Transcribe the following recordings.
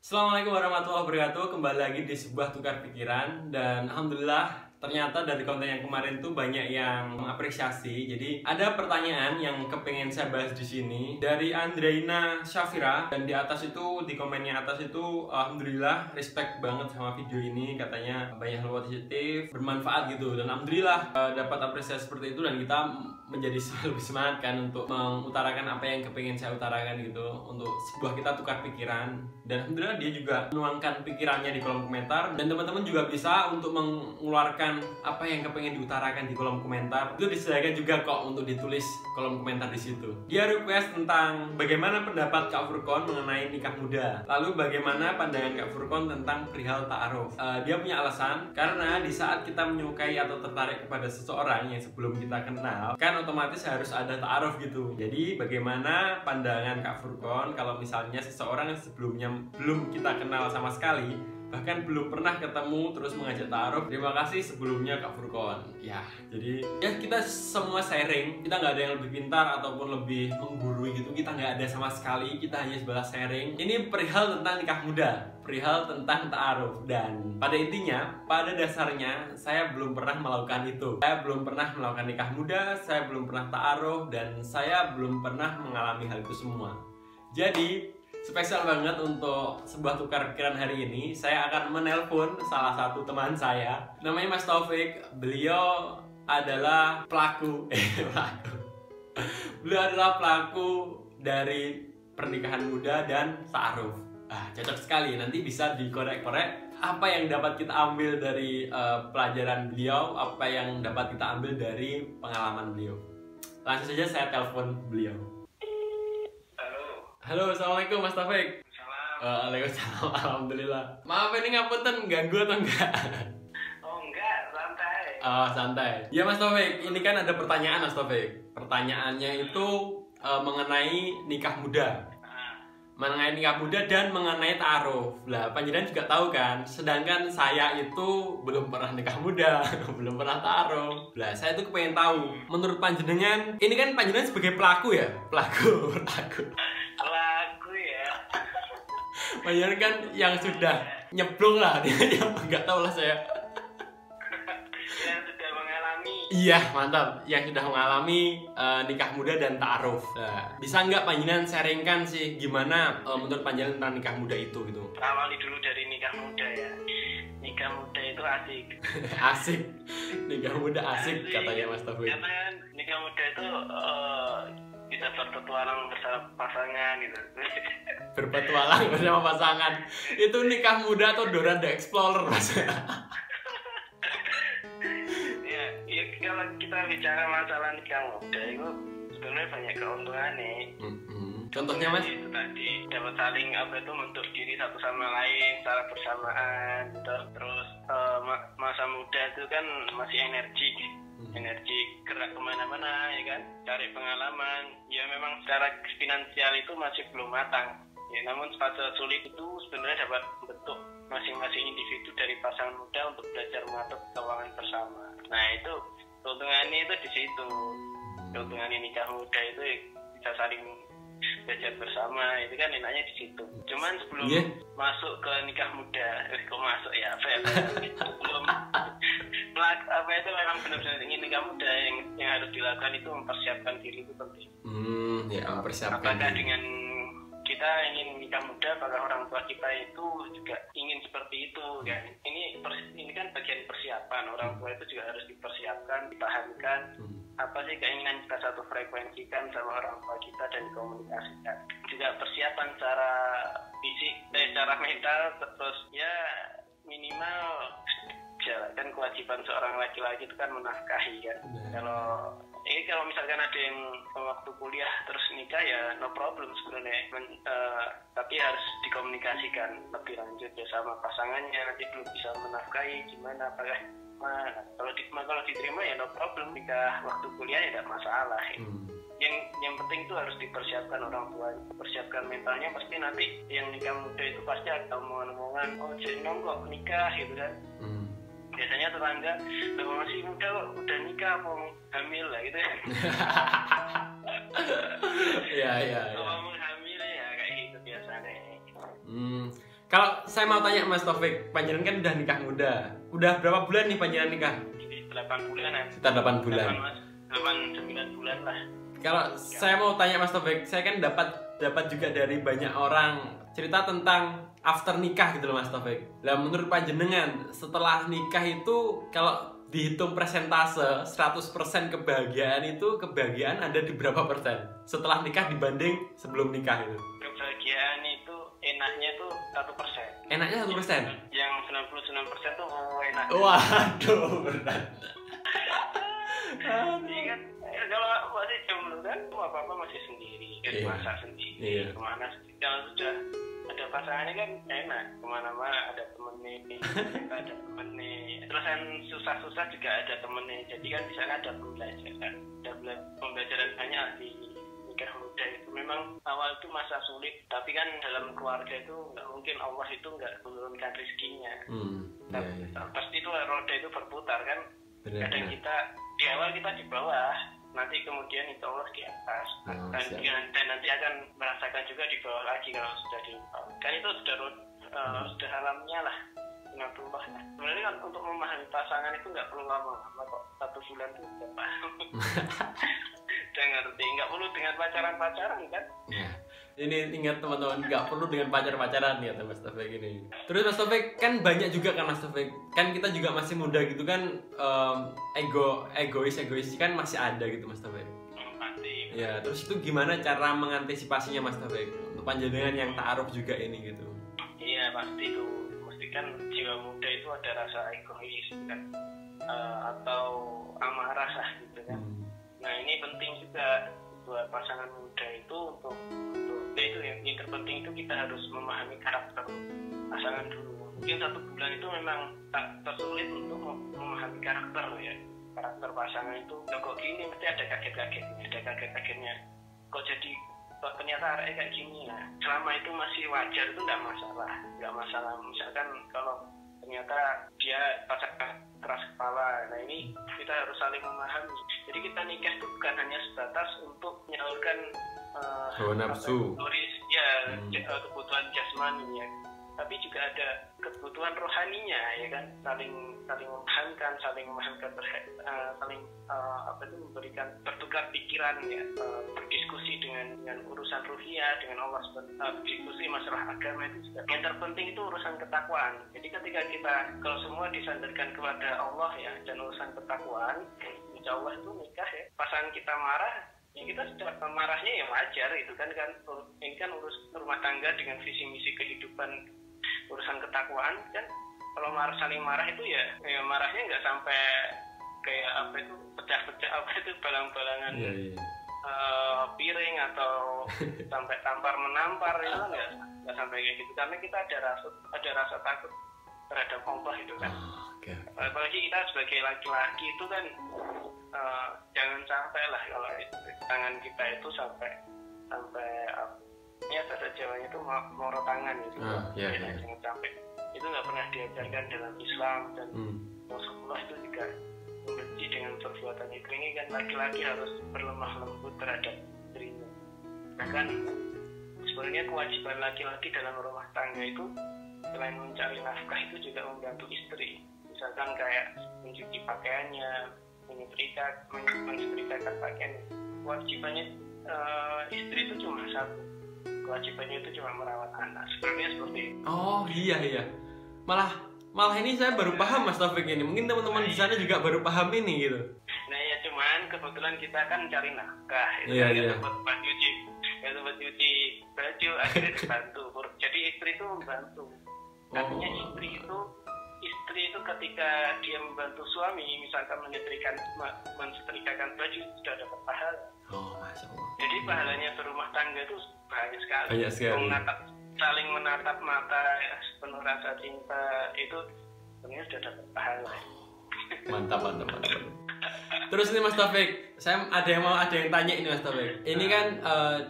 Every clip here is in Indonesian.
Assalamualaikum warahmatullahi wabarakatuh. Kembali lagi di sebuah tukar pikiran. Dan alhamdulillah ternyata dari konten yang kemarin tuh banyak yang mengapresiasi. Jadi ada pertanyaan yang kepengen saya bahas di sini dari Andreina Syafira. Dan di atas itu, di komennya atas itu, alhamdulillah respect banget sama video ini. Katanya banyak hal positif, bermanfaat gitu. Dan alhamdulillah dapat apresiasi seperti itu. Dan kita menjadi lebih semangat kan untuk mengutarakan apa yang kepengen saya utarakan gitu, untuk sebuah kita tukar pikiran. Dan alhamdulillah dia juga menuangkan pikirannya di kolom komentar, dan teman-teman juga bisa untuk mengeluarkan apa yang kepengen diutarakan di kolom komentar. Itu disediakan juga kok untuk ditulis kolom komentar di situ. Dia request tentang bagaimana pendapat Kak Furqon mengenai nikah muda, lalu bagaimana pandangan Kak Furqon tentang perihal ta'aruf. Dia punya alasan karena di saat kita menyukai atau tertarik kepada seseorang yang sebelum kita kenal kan otomatis harus ada ta'aruf gitu. Jadi bagaimana pandangan Kak Furqon kalau misalnya seseorang yang sebelumnya belum kita kenal sama sekali, bahkan belum pernah ketemu, terus mengajak ta'aruf? Terima kasih sebelumnya Kak Furqon. Ya, jadi ya kita semua sharing. Kita nggak ada yang lebih pintar ataupun lebih menggurui gitu. Kita nggak ada sama sekali. Kita hanya sebatas sharing. Ini perihal tentang nikah muda, perihal tentang ta'aruf. Dan pada intinya, pada dasarnya saya belum pernah melakukan itu. Saya belum pernah melakukan nikah muda, saya belum pernah ta'aruf, dan saya belum pernah mengalami hal itu semua. Jadi spesial banget untuk sebuah tukar pikiran hari ini. Saya akan menelpon salah satu teman saya, namanya Mas Taufik. Beliau adalah pelaku Beliau adalah pelaku dari pernikahan muda dan ta'aruf. Cocok sekali. Nanti bisa dikorek-korek apa yang dapat kita ambil dari pelajaran beliau, apa yang dapat kita ambil dari pengalaman beliau. Langsung saja saya telepon beliau. Halo, assalamualaikum Mas Taufik. Waalaikumsalam, alhamdulillah. Maaf ini ngapunten, ganggu atau enggak? Oh enggak, santai. Oh santai. Ya Mas Taufik, ini kan ada pertanyaan Mas Taufik. Pertanyaannya itu mengenai nikah muda. Mengenai nikah muda dan mengenai ta'aruf. Lah, panjenengan juga tahu kan, sedangkan saya itu belum pernah nikah muda, belum pernah ta'aruf. Lah, saya itu kepengen tahu, menurut panjenengan, ini kan panjenengan sebagai pelaku ya? Pelaku ya. Panjenengan kan yang sudah nyeblong lah, yang nggak tahu lah saya. Yang sudah mengalami. Iya, mantap. Yang sudah mengalami nikah muda dan ta'aruf. Nah, bisa nggak panjenengan sharingkan sih gimana menurut panjenengan tentang nikah muda itu gitu? Awali dulu dari nikah muda ya. Nikah muda itu asik. Asik. Nikah muda asik katanya Mas Taufik. Karena kan nikah muda itu bisa berpetualang bersama pasangan gitu. Berpetualang bersama pasangan. Itu nikah muda atau Dora the Explorer Mas? Ya kalau kita bicara masalah nikah muda itu sebenarnya banyak keuntungan nih. Contohnya Mas? Itu tadi dapat saling membentuk diri satu sama lain secara bersamaan gitu. Terus masa muda itu kan masih energi gerak kemana-mana ya kan, cari pengalaman. Ya memang secara finansial itu masih belum matang ya, namun fase sulit itu sebenarnya dapat membentuk masing-masing individu dari pasangan muda untuk belajar mengatur keuangan bersama. Nah itu keuntungannya itu di situ. Keuntungannya nikah muda itu bisa saling belajar bersama, itu kan enaknya di situ. Cuman sebelum masuk ke nikah muda, kok masuk ya sebelum itu memang benar-benar ingin nikah muda, yang harus dilakukan itu mempersiapkan diri itu penting. Mempersiapkan. Apakah dengan kita ingin nikah muda, apakah orang tua kita itu juga ingin seperti itu kan? Ini kan bagian persiapan. Orang tua itu juga harus dipersiapkan, dipahamkan apa sih keinginan kita satu frekuensikan sama orang tua kita dan dikomunikasikan. Juga persiapan secara fisik, secara mental, terus ya minimal jalankan kewajiban seorang laki-laki itu kan menafkahi kan. Kalau misalkan ada yang waktu kuliah terus nikah ya no problem sebenarnya, tapi harus dikomunikasikan lebih lanjut ya sama pasangannya. Nanti belum bisa menafkahi gimana, apakah kalau diterima ya no problem, nikah waktu kuliah ya tidak masalah. Yang penting itu harus dipersiapkan orang tua, persiapkan mentalnya. Pasti nanti yang nikah muda itu pasti ada omongan-omongan, oh jadi kok nikah gitu kan. Biasanya tetangga, masih muda kok udah nikah mau hamil lah gitu ya. Iya. Kalau mau hamil ya kayak gitu biasanya. Kalau saya mau tanya Mas Taufik, panjenengan kan udah nikah muda. Udah berapa bulan nih panjenengan nikah? Jadi 8 bulanan. Sekitar 8 bulan. 9 bulan lah. Kalau saya mau tanya Mas Taufik, saya kan dapat juga dari banyak orang cerita tentang after nikah gitu loh Mas Taufik. Lah menurut panjenengan setelah nikah itu kalau dihitung persentase 100% kebahagiaan itu kebahagiaan ada di berapa persen setelah nikah dibanding sebelum nikah itu? Kebahagiaan itu enaknya tuh 1%. Enaknya 1%? Yang 99% tuh enak. Waduh, berat. Iya kan, kalau masih jomblo kan apa-apa masih sendiri, kan masak sendiri, kemana kalau sudah ada pasangannya kan enak, kemana-mana ada temennya, ada temennya, terus kan susah-susah juga ada temennya, jadi kan di sana ada pembelajaran, pembelajaran banyak di nikah muda itu. Memang awal itu masa sulit, tapi kan dalam keluarga itu nggak mungkin Allah itu nggak menurunkan rezekinya. Pasti itu roda itu berputar kan. Kadang kita di awal kita di bawah, nanti kemudian insya Allah di atas, dan nanti akan merasakan juga di bawah lagi kalau sudah di bawah. Kan itu sudah alamnya lah, sunatullah. Sebenarnya kan untuk memahami pasangan itu nggak perlu lama-lama kok, 1 bulan itu udah paham. Udah ngerti, nggak perlu dengan pacaran kan. Ini ingat teman-teman, nggak perlu dengan pacaran ya Mas Taufik ini. Terus Mas Taufik kan banyak juga kan Mas Taufik, kan kita juga masih muda gitu kan, egois kan masih ada gitu Mas Taufik. Pasti. Ya terus itu gimana cara mengantisipasinya Mas Taufik untuk panjenengan yang ta'aruf juga ini gitu? Iya pasti tuh, mesti kan jiwa muda itu ada rasa egois kan, atau amarah lah gitu kan. Nah ini penting juga buat pasangan muda itu untuk itu yang terpenting itu kita harus memahami karakter pasangan dulu. Mungkin 1 bulan itu memang tersulit untuk memahami karakter ya, karakter pasangan itu. Kok gini, mesti ada kaget-kagetnya, kok ternyata arahnya kayak gini. Nah selama itu masih wajar itu nggak masalah. Misalkan kalau ternyata dia pasangan keras kepala, nah ini kita harus saling memahami. Jadi kita nikah itu bukan hanya sebatas untuk menyalurkan nafsu, kebutuhan jasmani ya, tapi juga ada kebutuhan rohaninya ya kan, saling memahamkan, saling memberikan bertukar pikiran ya, berdiskusi dengan urusan ruhiyah, dengan Allah, berdiskusi masalah agama itu juga. Yang terpenting itu urusan ketakwaan. Jadi ketika kita kalau semua disandarkan kepada Allah ya, dan urusan ketakwaan, insya Allah itu nikah ya. Pasangan kita marah, ya kita sudah marahnya ya wajar itu kan ini kan rumah tangga dengan visi misi kehidupan, urusan ketakwaan kan. Kalau saling marah itu ya marahnya nggak sampai kayak pecah-pecah balang-balangan piring atau sampai tampar menampar, itu nggak sampai kayak gitu, karena kita ada rasa takut terhadap Allah itu kan. Apalagi kita sebagai laki-laki itu kan jangan sampai lah kalau tangan kita itu sampai ya bahasa Jawanya itu moro tangan itu. Jangan sampai, itu nggak pernah diajarkan dalam Islam, dan Rasulullah itu juga membenci dengan perbuatan itu. Ini kan laki-laki harus berlemah lembut terhadap istrinya. Bahkan sebenarnya kewajiban laki-laki dalam rumah tangga itu selain mencari nafkah itu juga membantu istri. Misalkan kayak mencuci pakaiannya, menyetrikakan pakaiannya. Kewajibannya istri itu cuma satu, kewajibannya itu cuma merawat anak. Sebenarnya seperti itu. Oh iya. Malah ini saya baru paham Mas Taufik ini. Mungkin teman-teman di sana juga baru paham ini gitu. Nah ya, cuman kebetulan kita kan cari nafkah, tempat cuci baju, akhirnya dibantu. Jadi istri itu membantu. Artinya istri itu ketika dia membantu suami, misalkan menyetrikakan baju, sudah dapat pahala. Masya Allah. Jadi pahalanya berumah tangga itu banyak sekali. Saling menatap mata penuh rasa cinta, itu sebenarnya sudah dapat pahala. Mantap. Terus ini Mas Taufik, saya ada yang tanya ini Mas Taufik. Ini kan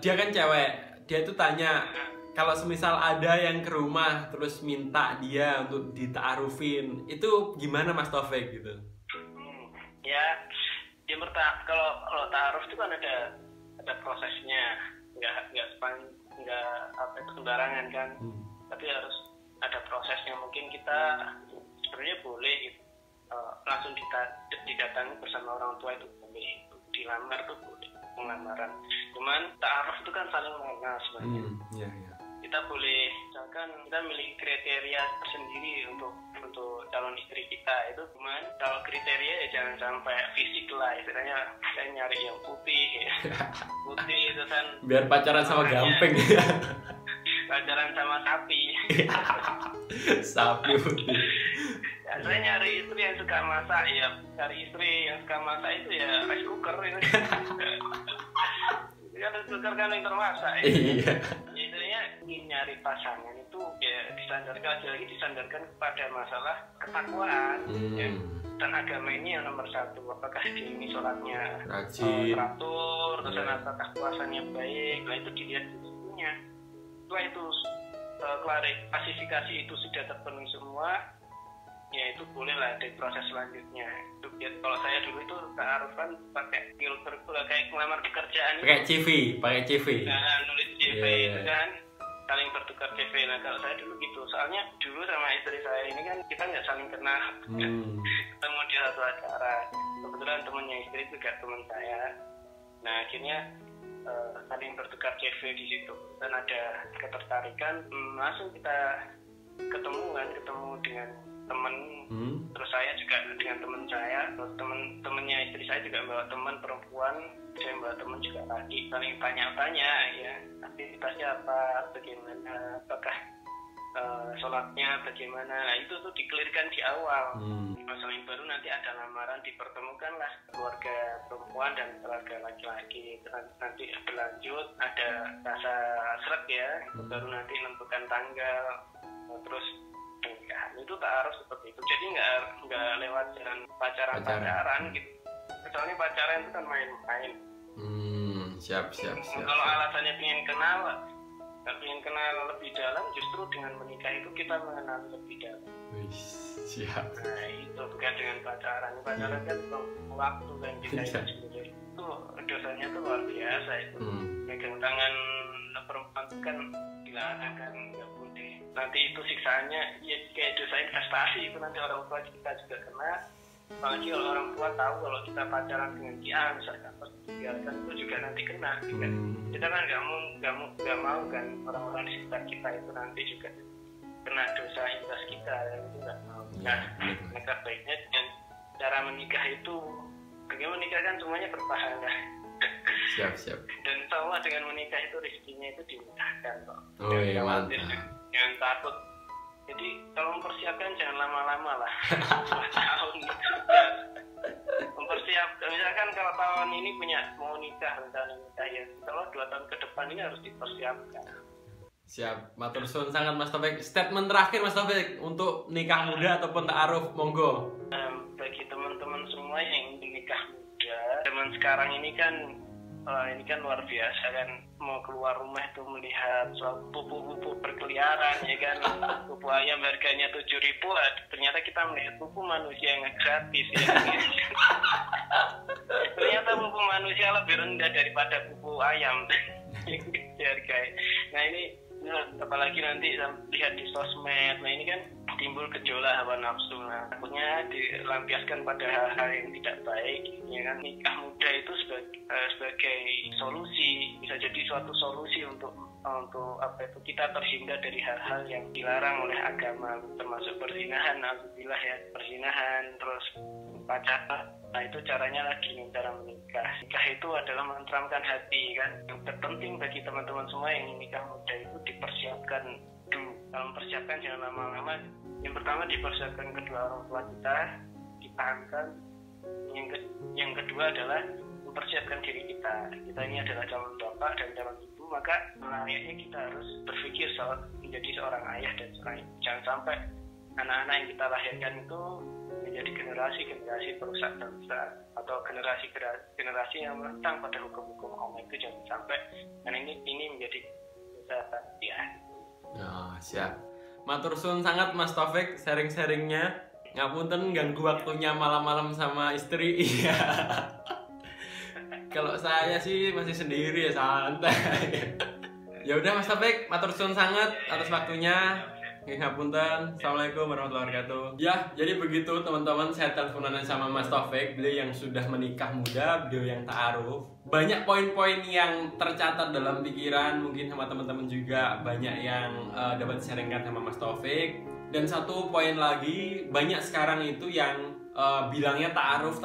dia kan cewek, dia tuh tanya kalau semisal ada yang ke rumah terus minta dia untuk dita'arufin, itu gimana Mas Taufik gitu? Yang pertama, kalau ta'aruf itu kan ada prosesnya, nggak sembarangan kan, tapi harus ada prosesnya. Mungkin kita sebenarnya boleh gitu, langsung didatangi bersama orang tua itu boleh, dilamar tuh boleh, penglamaran. Cuman ta'aruf itu kan saling mengenal sebenarnya. Iya, iya. Kita boleh misalkan kita memiliki kriteria tersendiri untuk calon istri kita itu. Cuman kalau kriteria ya jangan sampai fisik lah, istilahnya saya nyari yang putih ya. Putih itu kan Biar pacaran sama gamping ya. pacaran sama sapi. Sapi putih. Ya, saya nyari istri yang suka masak ya, cari istri yang suka masak itu ya rice cooker itu. Kan rice cooker kan yang termasak ya. Iya. Istilahnya ingin nyari pasangan itu ya disandarkan kepada masalah ketakwaan ya. Dan agama ini yang nomor satu, apakah dia ini sholatnya teratur, terus apakah puasanya baik, nah itu dilihat dulunya. Setelah itu klasifikasi itu sudah terpenuhi semua, ya itu bolehlah ada proses selanjutnya. Itu kalau saya dulu itu ta'aruf kan pakai filter, kayak ngelamar pekerjaan. Pakai CV. Nah, nulis CV itu kan saling bertukar CV. Nah kalau saya dulu gitu, soalnya dulu sama istri saya ini kan kita nggak saling kenal. Ketemu di satu acara, kebetulan temannya istri juga teman saya. Nah akhirnya saling bertukar CV di situ dan ada ketertarikan, langsung kita ketemu dengan teman, terus saya juga dengan teman saya, terus temennya istri saya juga bawa teman perempuan, saya bawa teman juga laki, saling tanya-tanya ya aktivitasnya apa, bagaimana, apakah sholatnya bagaimana. Nah itu tuh dikelirkan di awal. Masalah yang baru nanti ada lamaran, dipertemukanlah keluarga perempuan dan keluarga laki-laki, nanti berlanjut ada rasa seret ya, baru nanti menentukan tanggal, terus pernikahan. Itu ta'aruf seperti itu. Jadi nggak lewat jalan pacaran gitu. Kecuali pacaran itu kan main-main. Siap. Kalau alasannya ingin kenal lebih dalam, justru dengan menikah itu kita mengenal lebih dalam. Siap. Nah itu bukan dengan pacaran. Pacaran kan waktu kan kita itu dosanya tuh luar biasa itu. Megang tangan perempuan itu kan dilarang kan, nggak boleh. Nanti itu siksaannya ya kayak dosa investasi, itu nanti orang tua kita juga kena. Apalagi kalau orang tua tahu kalau kita pacaran dengan dia misalkan, biarkan itu juga nanti kena. Kita kan nggak mau kan orang-orang di sekitar kita itu nanti juga kena dosa investasi kita, itu nggak mau. Nah, maka baiknya dengan cara menikah itu, bagaimana menikah kan semuanya berpahala. Siap. Dan insya Allah dengan menikah itu rezekinya itu dimudahkan kok. Oh iya, mantap. Jangan takut. Jadi kalau mempersiapkan jangan lama-lama lah. 2 tahun mempersiapkan. Misalkan kalau tahun ini mau nikah, rencana nikah ya, kalau 2 tahun ke depan ini harus dipersiapkan. Siap, matur suwun sangat Mas Taufik. Statement terakhir Mas Taufik untuk nikah muda ataupun ta'aruf, monggo. Bagi teman-teman semua yang ingin nikah muda, zaman sekarang ini kan luar biasa kan, mau keluar rumah itu melihat pupu-pupu berkeliaran ya kan, pupu ayam harganya 7.000, ternyata kita melihat pupu manusia yang gratis ya. Ternyata pupu manusia lebih rendah daripada pupu ayam dihargai. Nah ini apalagi nanti lihat di sosmed, nah ini kan timbul gejolak hawa nafsu, nah takutnya dilampiaskan pada hal-hal yang tidak baik ya kan. Nikah muda itu sebagai solusi, bisa jadi suatu solusi untuk apa itu kita terhindar dari hal-hal yang dilarang oleh agama, termasuk perzinahan, alhamdulillah ya, perzinahan, terus pacaran. Nah itu caranya lagi dengan cara menikah. Nikah itu adalah menenteramkan hati kan. Yang terpenting bagi teman-teman semua yang nikah muda itu dipersiapkan dulu. Kalau mempersiapkan jangan lama-lama. Yang pertama dipersiapkan kedua orang tua kita, ditahankan. Yang kedua adalah mempersiapkan diri kita. Kita ini adalah calon bapak dan calon ibu, maka layaknya kita harus berpikir menjadi seorang ayah dan seorang ibu. Jangan sampai anak-anak yang kita lahirkan itu menjadi generasi perusak bangsa atau generasi yang menentang pada hukum-hukum Allah, itu jangan sampai, karena ini menjadi ya. Oh, siap. Matur suwun sangat Mas Taufik sharing-sharingnya. Ngapunten ganggu waktunya malam-malam sama istri. Iya. Kalau saya sih masih sendiri ya, santai. Ya udah Mas Taufik, matur suwun sangat atas waktunya. Nggih ngapunten. Assalamualaikum warahmatullahi wabarakatuh. Ya, jadi begitu teman-teman, saya teleponan sama Mas Taufik, beliau yang sudah menikah muda, beliau yang ta'aruf. Banyak poin-poin yang tercatat dalam pikiran, mungkin sama teman-teman juga banyak yang dapat sharingkan sama Mas Taufik. Dan satu poin lagi, banyak sekarang itu yang bilangnya ta'aruf,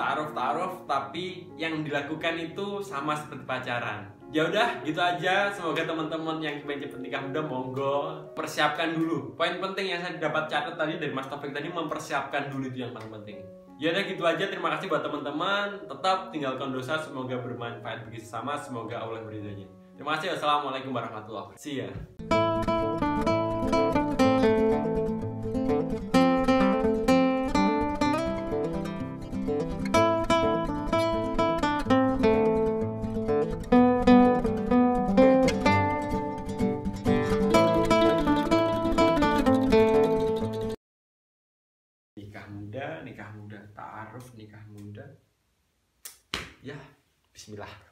tapi yang dilakukan itu sama seperti pacaran. Ya udah, gitu aja. Semoga teman-teman yang pengen cepet nikah muda, monggo persiapkan dulu. Poin penting yang saya dapat catat tadi dari Mas Taufik tadi, mempersiapkan dulu itu yang paling penting. Ya udah gitu aja. Terima kasih buat teman-teman. Tetap tinggalkan dosa, semoga bermanfaat bagi sesama, semoga Allah meridainya. Terima kasih. Wassalamualaikum warahmatullahi wabarakatuh. See ya. Nikah muda, ta'aruf, nikah muda. Ya, bismillah.